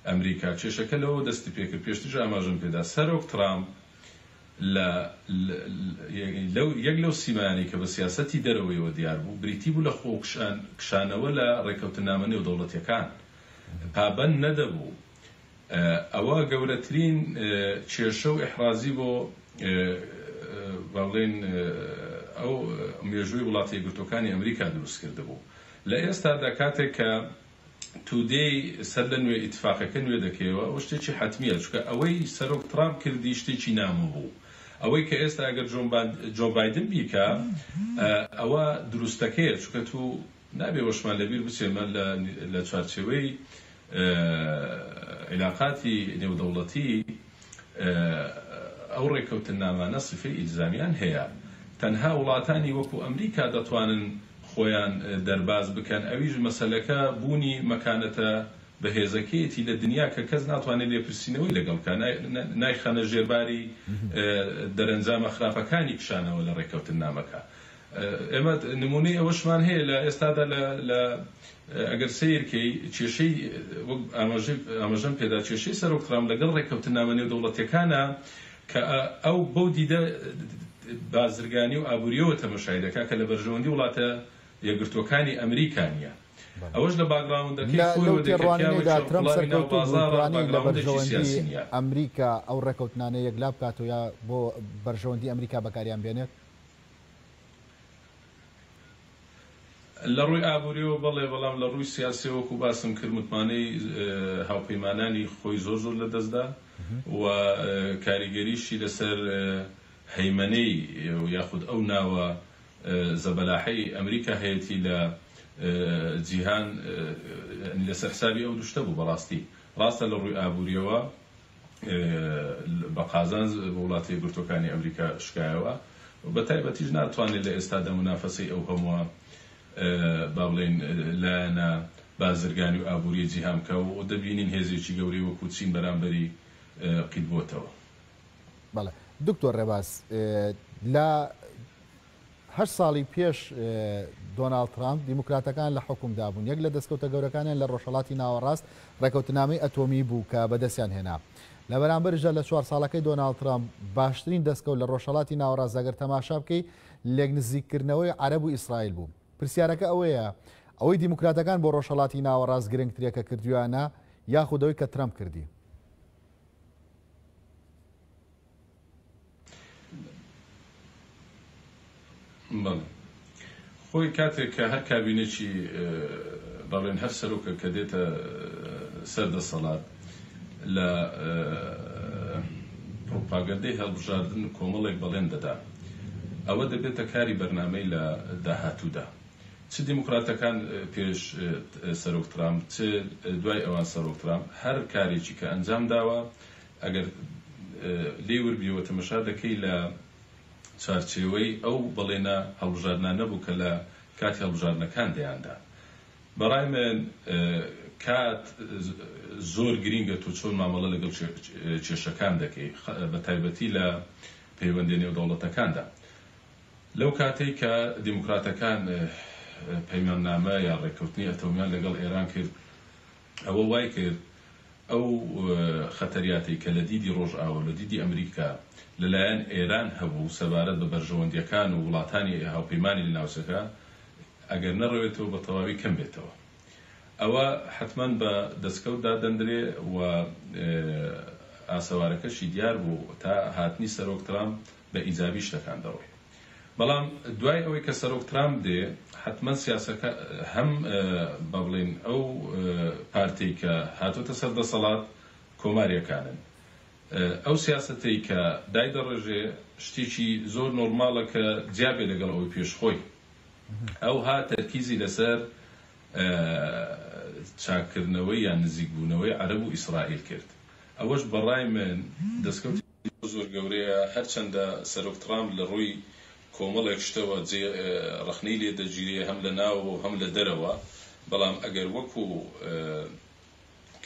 ئەمریکا کێشەکە لەوە دەستی پێکرد پێشتر ئاماژەم پێدا سەرۆک ترامپ یەک لەو سیمانی کە بە سیاسەتی دەرەوەیەوە دیار بوو بریتی بوو لە خۆ کشانەوە لە ڕێکەوتنامە نێودەوڵەتیەکان پابەند نەدەبوو ئەوە گەورەترین کێشە و ئیحرازی بۆ بەڵێن ئەو مێژووی وڵاتی یەکگرتووەکانی ئەمریکا دروست کردبوو لە ئێستادا کاتێک کە تودەی سەر لە نوێ ئیتفاقەکە نوێ دەکەوە ئەو شتێکی حتمیە چونکە ئەوەی سەرۆک ترامپ کردی شتێکی نامە بوو ئەوەی کە ئێستا ئەگەر جۆ بایدن بیکە ئەوە دروستەکەیە چونکە تو نابێ وەشمان لەبیر بچێمە لە چوارچێوەی علاقاتی نێودەوڵەتی ئەو ڕێکەوتنامانە سفەی ئیلزامیان هەیە تەنها وڵاتانی وەکو ئەمریکا دەتوانن خۆیان دەرباز بکەن ئەویش مەسەلەکە بوونی مەکانەتە بەهێزەکەیەتی لە دنیا کە کەس ناتوانێت لێپرسینەوەی لەگەڵکە نایخەنە ژێرباری دەرەنجامە خراپەکانی کشانەوە لە ڕێکەوتنامەکە ئێمە نمونەی ئەوەشمان هەیە لە ئێستادا لە ئەگەر سیرکەی کێشەی ئاماژەم پێدا کێشەی سەرۆک ترامپ لەگەڵ ڕێکەوتنامە نێودەوڵەتیەکانە کە ئەو بەو دیدە بازرگانی و ئابوووریەوە تەماشای دەکا کە لە بەرژەوەندی وڵاتە یەکگرتووەکانی ئەمریکانیە ئەوەش لە باگراوندەکەی لە بەرژەوەندی ئەمریکا ئەو ڕێکەوتنانە یەکلا بکاتەوە یا بۆ بەرژەوەندی ئەمریکا بەکاریان بێنێت لە ڕووی ئابوووریەوە بەڵێ بەڵام لە ڕووی سیاسیەوەکو باسم کرد متمانەی هاوپەیمانانی خۆی زۆر زۆر لەدەستدا و کاریگەریشی لەسەر هەیمەنەی یاخود ئەو ناوە زەبەلاحەی ئەمریکا هەیەی لە جیهان لەسەر حسابی ئەو دوشتە بوو بەڕاستی ڕاستە لە ڕووی ئابوووریەوە بە قازان وڵاتی یەکگرتووەکانی ئەمریکا شکایەوە بە تایبەتیش ناتوانێت لە ئێستادا منافەسەی ئەو هەمووە با بڵێن لایەنە بازرگانی و ئابووری جیهان بکە و دەبینین هێزێکی گەورەی وەکو چین بەرامبەری قیدبووتەوە. بەڵێ دکتۆر ڕێباز لە 8 ساڵی پێش دۆناڵد ترامپ دیموکراتەکان لە حکومدا بوون یەک لە دەستکەوتە گەورەکانیان لە ڕۆژهەڵاتی ناوەڕاست ڕێکەوتنامەی ئەتۆمی بوو کە بەدەستیان هێنا لە بەرامبەرژە لە 4 ساڵەکەی دۆناڵد ترامپ باشترین دەستکەوت لە ڕۆژهەڵاتی ناوەڕاست ئەگەر تەماشا بکەی لێک نزیککردنەوەی عەرەب و ئیسرائیل بوو پرسیارەکە ئەوەیە ئەوەی دیموکراتەکان بۆ ڕۆژهەڵاتی ناوەڕاست گرنگترێکە کردویانە یاخودەوەی کە ترامپ کردی خۆی کاتێک کە هەر کابینێکی بەڵێن هەر سەرۆکە کە دێتە سەردەسەڵات لە پرۆپاگەندەی هەڵبژاردن کۆمەڵێک بەڵێن دەدا ئەوە دەبێتە کاری بەرنامەی لە داهاتوودا چ دیموکراتەکان پێش سەرۆک ترامپ چ دوای ئەوان سەرۆک ترامپ هەر کارێکی کە ئەنجام داوە ئەگەر لێ وەربیەوە تەماشا دەکەی لە چارچێوەی ئەو بەڵێنە هەڵبژاردنە نەبوو کە لە کاتی هەڵبژاردنەکان دەیاندا بەڕای من کات زۆر گرینگە تۆ چۆن مامەڵە لەگەڵ کێشەکان دەکەی بە تایبەتی لە پەیوەندی نێودەوڵەتەکاندا لەو کاتەی کە دیموکراتەکان پەیماننامە یا ڕێکەوتنی ئەتۆمیان لەگەڵ ئێران کرد ئەوە وای کرد ئەو خەتەریاتی کە لە دیدی ڕۆژئاوا لە دیدی ئەمریکا لەلایەن ئێران هەبوو سەبارەت بە بەرژەوەندیەکان و وڵاتانی هاوپەیمانی لە ناوچەکە ئەگەر نەڕەوێتەوە بە تەواوی کەم بێتەوە ئەوە حتمما بە دەستکەوتدا دەندرێ و ئاسەوارەکەشی دیار بوو تا هاتنی سەرۆک ترامپ بە ئیجابی شتەکان دەڕۆی بەڵام دوای ئەوەی کە سەرۆک ترامپ دێ حتمما سیاسەکە هەم بە بڵێن ئەو پارتی کە هاتوتە سەردەسەڵات کۆماریەکانن ئەو سیاسەتەی کە دایدەڕێژێ شتێکی زۆر نۆرماڵە کە جیابێ لەگەڵ ئەوەی پێشخۆی ئەو ها تەرکیزی لەسەر چاکردنەوەی یان نزیکبوونەوەی عەرەب و ئیسرائیل کرد. ئەوەش بەڕای من دەستکەوتی زۆر گەورەیە، هەرچەندە سەرۆک ترامپ لە ڕووی کۆمەڵێک شتەوە ڕەخنەی لێ دەگیرێ هەم لە ناو و هەم لە دەرەوە، بەڵام ئەگەر وەکو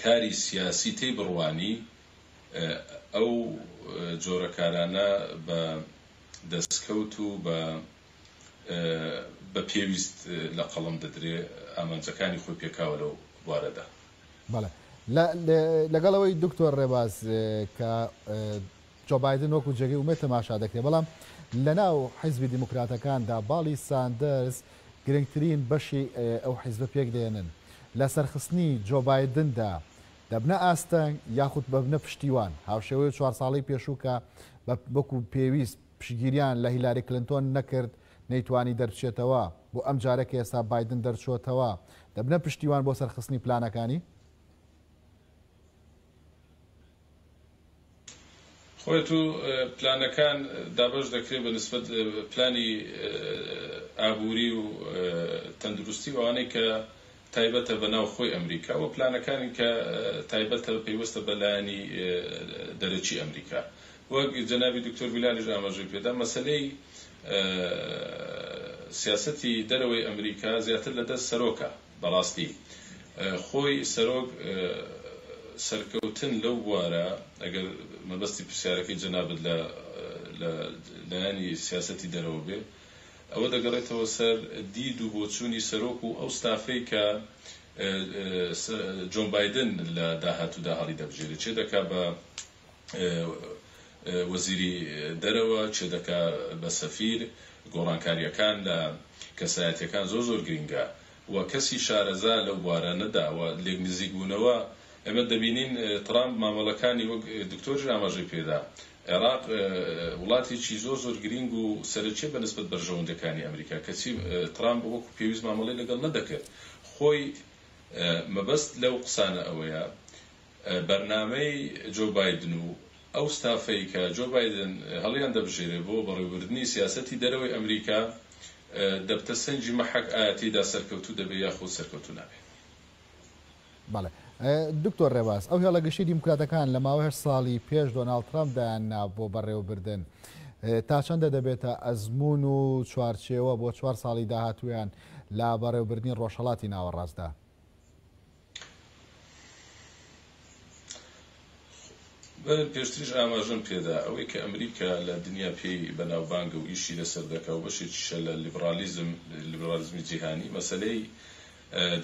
کاری سیاسی تێی بڕوانی ئەو جۆرە کارانە بە دەستکەوت و بە پێویست لە قەڵم دەدرێ ئامانجەکانی خۆی پێکاوە لەو بوارەدا. بەڵێ لەگەڵەوەی دکتۆر ڕێباز کە جۆ بایدن وەکو جێگەی ومێت تەماشا دەکرێت، بەڵام لەناو حیزبی دیموکراتەکاندا باڵی ساندرز گرنگترین بەشی ئەو حیزبە پێک دێنن لە سەرخستنی جۆ بایدندا دەبنە ئاستەنگ یاخود بەبنە پشتیوان، هاوشێوەی 4 ساڵی پێشووکە وەکو پێویست پشگیریان لە هیلاری کلنتۆن نەکرد نەیتوانی دەرچێتەوە بۆ ئەم جارێک ئێستا بایدن دەرچۆتەوە، دەبنە پشتیوان بۆ سەرخستنی پلانەکانی؟ خۆی تو پلانەکان دابش دەکرێت بە نسبەت پلانی ئابووری و تەندروستی ئەوانەی کە تایبەتە بە ناو خۆی ئەمریکا و پلانەکانی کە تایبەتە پێوەستە بەلایانی دەرەچی ئەمریکا. وەک جەنابی دکتۆر بیلالیش ئاماژەی پێدا، مەسەلەی سیاسەتی دەرەوەی ئەمریکا زیاتر لەدەست سەرۆکە. بەڕاستی خۆی سەرۆک سەرکەوتن لەو بوارە، ئەگەر مەبەستی پرسیارەکەی جەنابت لەلایانی سیاسەتی دەرەوە بێ، ئەوە دەگەڕێتەوە سەر دید و بۆچوونی سەرۆک و ئەو ستافەی کە جۆن بایدن لە داهاتوودا هەڵی دەبژێرێت، چێ دەکا بە وەزیری دەرەوە، چێ دەکا بە سەفیر، گۆڕانکاریەکان لە کەسایەتیەکان زۆر گرنگە و کەسی شارەزا لەو بوارە نەداوە لێک نزیک بوونەوە. ئەمە دەبینین ترامپ مامەڵەکانی وەک دکتۆر ئاماژەی پێدا، عێراق وڵاتێکی زۆر گرنگ و سەرچێ بە نسبەت بەرژەوەندەکانی ئەمریکا، کەچی ترامپ وەکو پێویست مامەڵەی لەگەڵ نەدەکرد. خۆی مەبەست لەو قسانە ئەوەیە بەرنامەی جۆ بایدن و ئەو ستافەی کە جۆ بایدن هەڵیان دەبژێرێ بۆ بەڕێوەبردننی سیاسەتی دەرەوەی ئەمریکا دەبتە سەنجی مەحەک ئاەتیدا سەرکەوتوو دەبێ یاخۆ سەرکەوتوو نابێت. بەڵێ دکتۆر ڕێباز، ئەو هێڵە گەشتی دیموکراتەکان لە ماوەی 8 ساڵی پێش دۆناڵد ترامپ دایاننا بۆ بەڕێوەبردن، تا چەندە دەبێتە ئەزمون و چوارچێوە بۆ 4 ساڵی داهاتوویان لە بەڕێوەبردنی ڕۆژهەڵاتی ناوەڕاستدا؟ پێشتریش ئاماژەم پێدا ئەوەی کە ئەمریکا لە دنیا پێی بەناوبانگە و ئیشی لەسەر دەکا و بەشێکیشە لە لیبرالیزمی جیهانی، مەسەلەی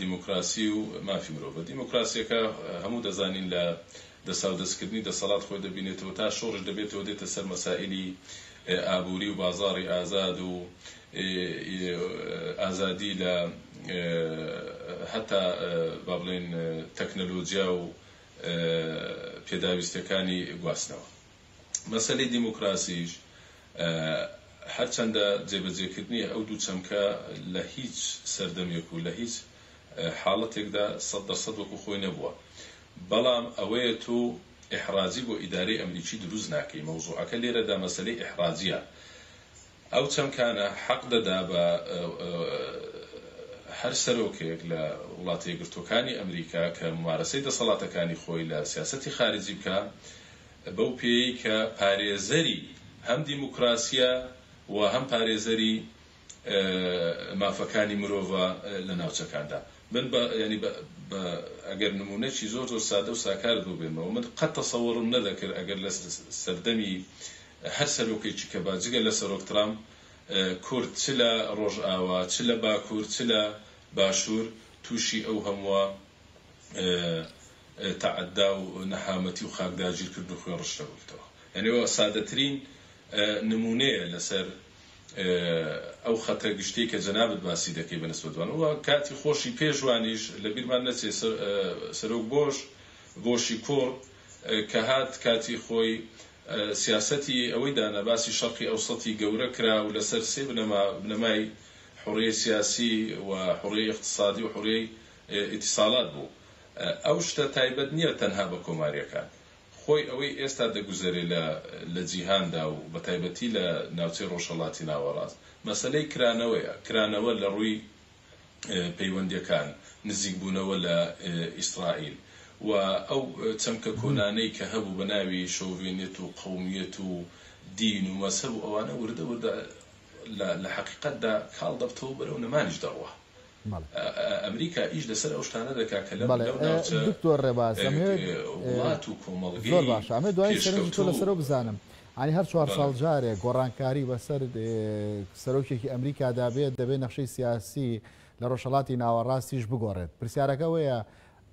دیموکراسی و مافی مرۆڤ. دیموکراسیەکە هەموو دەزانین لە دەسا و دەستکردنی دەسەڵات خۆی دەبینێتەوە تا شۆڕش دەبێتەوە دێتە سەر مەسائلی ئابووری و بازاڕی ئازاد و ئازادی لە هەتا با بڵێن تەکنەلۆجیا و پێداویستەکانی گواستنەوە. مەسەلەی دیموکراسیش هەرچەندە جێبەجێکردنی ئەو دوو چەمکە لە هیچ سەردەمێک و لە هیچ حاڵەتێکدا 100% وەکو خۆی نەبووە، بەڵام ئەوەیە تۆ ئیحرازی بۆ ئیدارەی ئەمریکی دروست ناکەی. مەوزوعەکە لێرەدا مەسەلەی ئیحرازیە. ئەو چەمکانە حەق دەدا بە هەر سەرۆکێک لە وڵاتە یەکگرتووەکانی ئەمریکا کە ممارەسەی دەسەڵاتەکانی خۆی لە سیاسەتی خارجی بکە بەو پێی کە پارێزەری هەم دیموکراسیە و هەم پارێزەری مافەکانی مرۆڤە لە ناوچەکاندا. من ینی ئەگەر نمونەی زۆر سادە و ساکار بوو بێنەوە، من قەت تەسەوڕم نەدەکرد ئەگەر لە سەردەمی هەر سەرۆکێکی کە باجگە لە سەرۆک ترامپ کورد چ لە ڕۆژئاوا، چ لە باکوور، چ لە باشوور تووشی ئەو هەمووە تەعەدا و نەحامەتی و خاکداگیرکرد و خوێن ڕشتە بوویتەوە. یعنیەوە سادەترین نمونەیە لەسەر ئەو خەتە گشتی کە جەنابەت باسی دەکەی بە نسبەتوانەوە. کاتی خۆشی پێشوانیش لە بیرمان نەچێ سەرۆک بۆشی کۆڕ کە هات کاتی خۆی سیاسەتی ئەوەی دانا باسی شەرقی ئەوسەتی گەورە کرا و لەسەر سێ بنەمای حوڕیەی سیاسی و حوڕیەی اقتصادی و حوڕیەی ئیتیساڵات بوو. ئەو شتە تایبەت نییە تەنها بە کۆماریەکان، خۆی ئەوەی ئێستا دەگوزارێ لە جیهاندا و بە تایبەتی لە ناوچەی ڕۆژهەڵاتی ناوەڕاست مەسەلەی کرانەوەیە. کرانەوە لە ڕووی پەیوەندیەکان نزیک بوونەوە لە ئیسرائیل و ئەو چەمکە کۆنانەی کە هەبوو بە ناوی شۆڤێنێت و قەومیەت و دین و مەسەب و ئەوانە وردە وردە لە حقیقەتدا کاڵ دەبتەوە بەرەو نەمانیش دەڕوە. ئەمریکا ئیش لەسەر ئەو شتانە دەکا کە لە دکتۆر ڕێباز وڵات و کۆمەڵگەی زۆر باشە ئەمێ دوای سەرنجی تۆ لەسەرەوە بزانم ینی هەر 4 ساڵ جارێک گۆڕانکاری بەسەر سەرۆکێکی ئەمریکادا بێت دەبێت نەخشەی سیاسی لە ڕۆژهەڵاتی ناوەڕاستیش بگۆڕێت. پرسیارەکە وەیە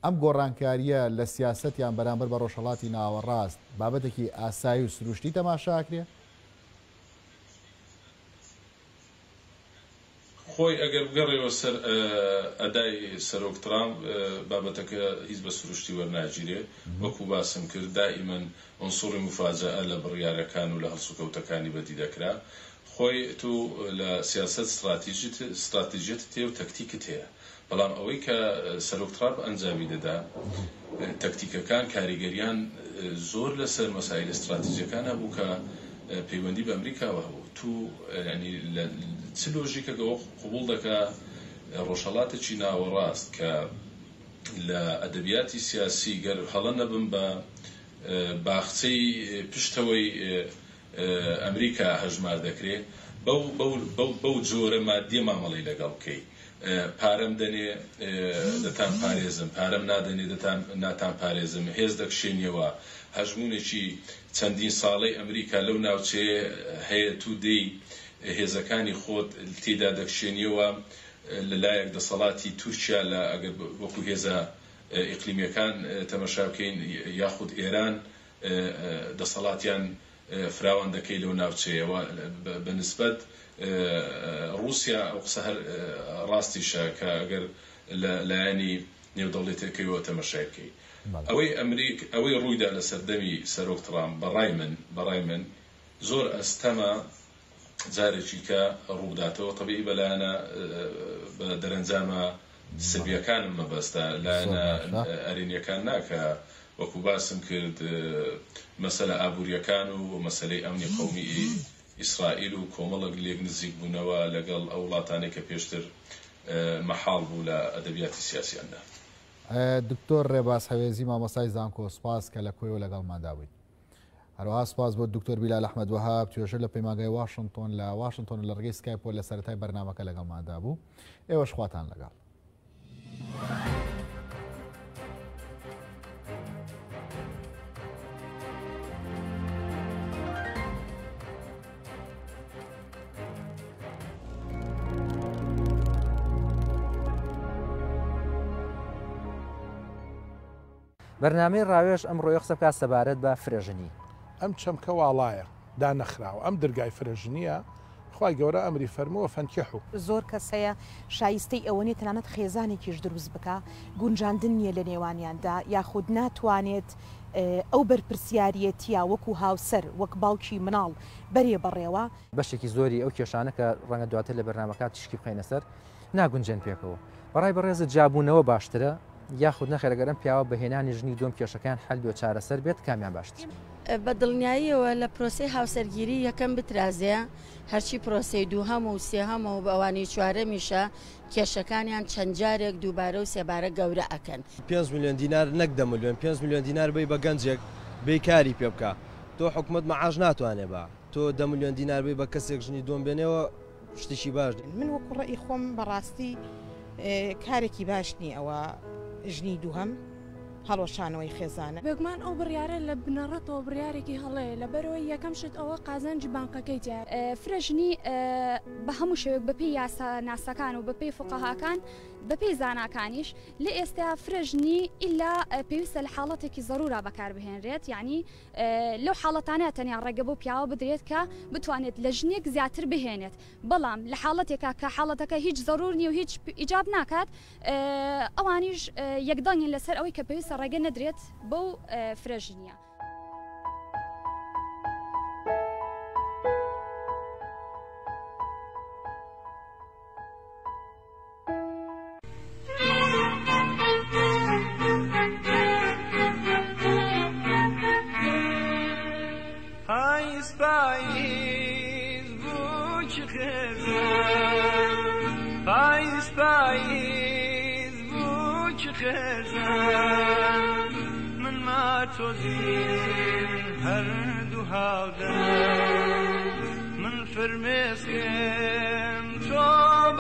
ئەم گۆڕانکاریە لە سیاسەتیان بەرامبەر بە ڕۆژهەڵاتی ناوەڕاست بابەتێکی ئاسایی و سروشتی تەماشاکرێ؟ خۆی ئەگەر بگەڕێەوە سەر ئەدای سەرۆک ترامپ بابەتەکە هیچ بە سروشتی وەرناگیرێ وەکو باسم کرد دائیمەن عنصوری مفاجئە لە بڕیارەکان و لە هەڵسوکەوتەکانی بەدی دەکرا. خۆی تو لە سیاست استراتیژیت تێ و تەکتیکت هەیە بەڵام ئەوەی کە سەرۆک ترامپ ئەنجامی دەدا تەکتیکەکان کاریگەریان زۆر لەسەر مەسائل استراتیژیەکان هەبوو کە پەیوەندی بە ئەمریکاوە هەبوو. تو ینی چ لۆژیکەکە قبول دەکا ڕۆژهەڵاتێکی ناوەڕاست کە لە ئەدەبیاتی سیاسی گەر هەڵە نەبن بە باخچەی پشتەوەی ئەمریکا هەژمار دەکرێت بەو جۆرە مادیە مامەڵی لەگەڵ بکەی پارەم دەنێ دەتان پارێزم پارەم نادەنێ ناتان پارێزم هێز دەکشێنیەوە هەژمونێکی چەندین ساڵەی ئەمریکا لەو ناوچەیە هەیە تو دەی هێزەکانی خۆت تێدا دەکشێنیەوە لەلایەک دەسەڵاتی تووشیا لە ئەگەر وەکو هێزە ئیقلیمیەکان تەمەشا بکەین یاخود ئێران دەسەڵاتیان فراوان دەکەی لەو ناوچەیەوە بەنسبەت رووسیا ئەو قسە هەر ڕاستیشە کە ئەگەر لایەنی نێودەوڵەتەکەیەوە تەمەشای بکەی. ئەوەی ڕوویدا لە سەردەمی سەرۆک ترامپ بەڕای من زۆر ئەستەمە جارێکی کە ڕووداتەوە تەبیعی بەلایەنە بە دەرەنجامە سەبیەکانم مەبەستە لایەنە ئەرینیەکان ناکە وەکو باسم کرد مەسەلە ئابوووریەکان و مەسەلەی ئەمنی قەومی ئیسرائیل و کۆمەڵک لێک نزیک بوونەوە لەگەڵ ئەو وڵاتانێک کە پێشتر مەحاڵ بوو لە ئەدەبیاتی سیاسیاندا. دکتۆر ڕێباز هەوێزی مامۆستای زانکۆ سپاس کە لە کۆیەوە لەگەڵمان دابوویت. هەروەها سپاس بۆ دکتۆر بیلال ئەحمەد وەهاب توێژە لە پەیمانگای واشنگتۆن لە واشنگتۆن لە ڕێگەی سکایپۆ لە سەرەتای بەرنامەکە لەگەڵماندا بوو. ئێوەش خواتان لەگەڵ. بەرنامەی ڕاوێژ ئەم ڕۆیە قسە بکات سەبارەت بە فرێژنی. ئەم چەمکە واڵایە دانەخراوە ئەم دەرگای فرێژنیە خی گەورە ئەمری فەرمووە فەنکیحو. زۆر کەسەیە شایستەی ئەوەنی تەنانەت خێزانێکیش دروست بکە گونجاندن نییە لە نێوانیاندا یاخود ناتوانێت ئەو بەرپرسیارەتیە وەکو هاوسەر وەک باوکی مناڵ بەرێ بەڕێوە بەشێکی زۆری ئەو کێشانە کە ڕەنگە دواتر لە بەرنامەکات تشکی بخەینە سەر ناگونجێن پێکەوە. بەڕای بەڕێزە جابوونەوە باشترە یاخود نەخێرەگەرم پیاوە بەهێنانی ژنی دوم کێشەکان حل بێ چارەسەر بێت کامیان باشتر. بە دڵنیاییەوە لە پرۆسی هاوسەرگیری یەکەم بترازەیە هەرچی پرۆسی دووهەم و سێهەمە و بەوانی چوارەمیشە کێشەکانیان چەند جارێک دووبارە و سێبارە گەورە ئەکەن. 5 میلیۆن دینار نەک 10 میلیۆن 5 میلیۆن دینار بی بە گەنجێک بیکاری پێ بکە تۆ حکومت مەعاش ناتوانێ بە تۆ 10 میلیۆن دینار بی بە کەسێک ژنی دوم بێنێەوە شتێکی باش. من وەکو ڕێی خۆم بەڕاستی کارێکی باشنی ئەوە ژنی دووهەم هەڵۆشانەوەی خێزانە بێگومان ئەو بڕیارە لە بنەڕەتەوە بڕیارێکی هەڵەیە لەبەرەوەی یەکەم شت ئەوە قازانجی بانکەکەی جار فرێژنی بە هەموو شێوێک بەپێی یاسا ناسەکان و بەپێی فقەهاکان بەپێی زاناکانیش لە ئێستا فرێژنی ئیلا پێویستە لە حاڵەتێکی زەرورا بەکاربهێنرێت یعنی لەو حاڵەتانەیە تەنیا ڕێگە بۆ پیاوە بدرێت کە بتوانێت لە ژنێک زیاتر بهێنێت بەڵام لە حاڵەتێکا کە حاڵەتەکە هیچ زەرور نیە و هیچ ئیجاب ناکات ئەوانیش یەکدانین لەسەر ئەوەی کە پێویستە ڕێگە نەدرێت بەو فرێژنیە. Pais خێزان من ما تۆزین هەردوو هاودەم من فرمێسکێم